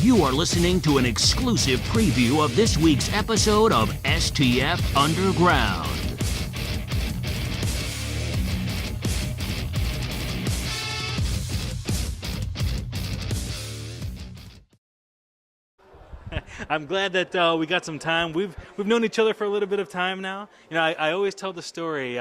You are listening to an exclusive preview of this week's episode of STF Underground. I'm glad that we got some time. We've known each other for a little bit of time now. You know, I always tell the story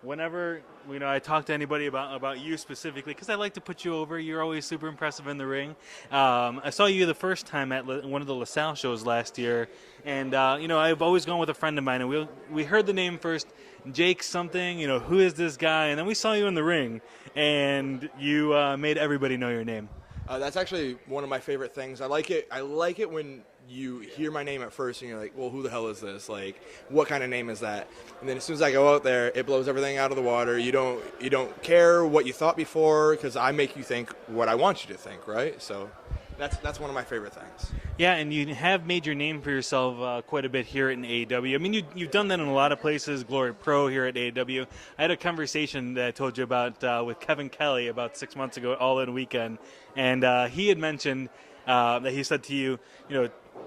whenever I talk to anybody about you specifically, because I like to put you over. You're always super impressive in the ring. I saw you the first time at one of the LaSalle shows last year, and I've always gone with a friend of mine, and we heard the name first, Jake something. Who is this guy? And then we saw you in the ring, and you made everybody know your name. That's actually one of my favorite things. I like it when you hear my name at first and you're like, well, who the hell is this? Like, what kind of name is that? And then as soon as I go out there, it blows everything out of the water. You don't care what you thought before, because I make you think what I want you to think, right? So that's one of my favorite things. Yeah, and you have made your name for yourself quite a bit here in AEW. I mean, you've done that in a lot of places, Glory Pro here at AEW. I had a conversation that I told you about with Kevin Kelly about 6 months ago, All In Weekend, and he had mentioned that he said to you,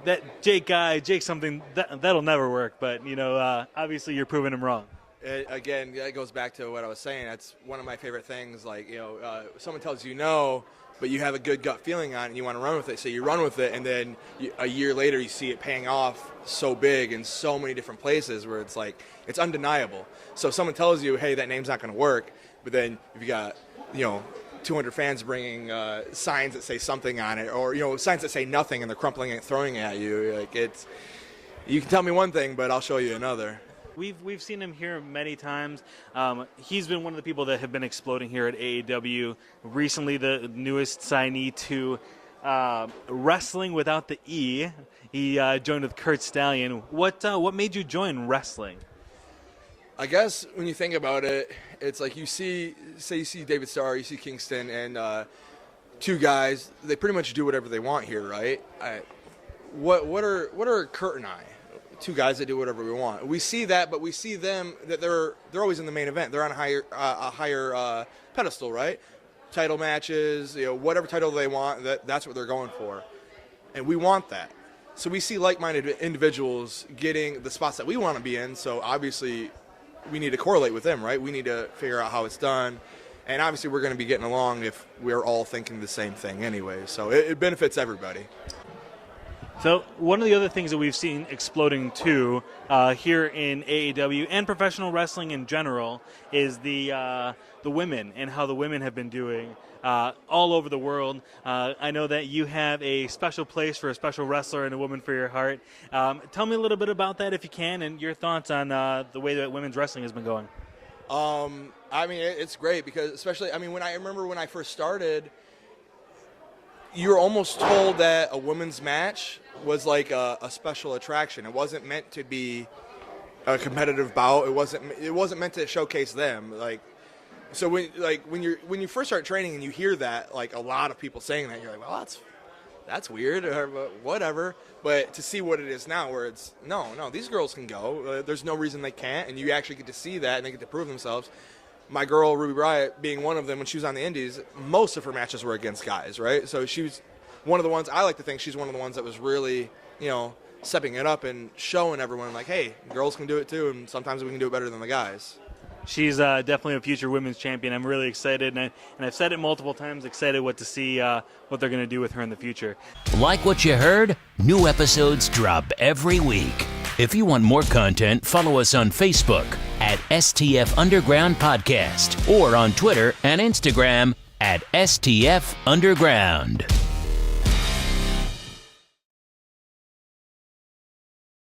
that Jake something, that'll never work, but, obviously you're proving him wrong. Again, that goes back to what I was saying. That's one of my favorite things. Like, someone tells you no, but you have a good gut feeling on it and you want to run with it. So you run with it, and then a year later you see it paying off so big in so many different places where it's like, it's undeniable. So if someone tells you, hey, that name's not going to work, but then if you got, 200 fans bringing signs that say something on it, or signs that say nothing, and they're crumpling and throwing it at you. Like, you can tell me one thing, but I'll show you another. We've seen him here many times. He's been one of the people that have been exploding here at AEW. Recently, the newest signee to Wrestling Without the E. He joined with Kurt Stallion. What made you join wrestling? I guess when you think about it, it's like you see David Starr, you see Kingston, and two guys. They pretty much do whatever they want here, right? What are Kurt and I? Two guys that do whatever we want. We see that, but we see them that they're always in the main event. They're on a higher pedestal, right? Title matches, whatever title they want, that's what they're going for, and we want that. So we see like-minded individuals getting the spots that we want to be in. So obviously, we need to correlate with them, right? We need to figure out how it's done. And obviously we're going to be getting along if we're all thinking the same thing anyway. So it benefits everybody. So one of the other things that we've seen exploding too here in AEW and professional wrestling in general is the women and how the women have been doing all over the world. I know that you have a special place for a special wrestler and a woman for your heart. Tell me a little bit about that if you can, and your thoughts on the way that women's wrestling has been going. I mean, it's great because especially, when I first started, you were almost told that a women's match was like a special attraction. It wasn't meant to be a competitive bout. It wasn't meant to showcase them. So when you first start training and you hear that, like a lot of people saying that, you're like, well, that's weird, or whatever. But to see what it is now, where it's no, these girls can go. There's no reason they can't, and you actually get to see that and they get to prove themselves. My girl Ruby Riot being one of them, when she was on the Indies, most of her matches were against guys, right? So she was one of the ones, I like to think she's one of the ones that was really, stepping it up and showing everyone, like, hey, girls can do it too, and sometimes we can do it better than the guys. She's definitely a future women's champion. I'm really excited, and I've said it multiple times, excited to see what they're going to do with her in the future. Like what you heard? New episodes drop every week. If you want more content, follow us on Facebook at STF Underground Podcast or on Twitter and Instagram at STF Underground.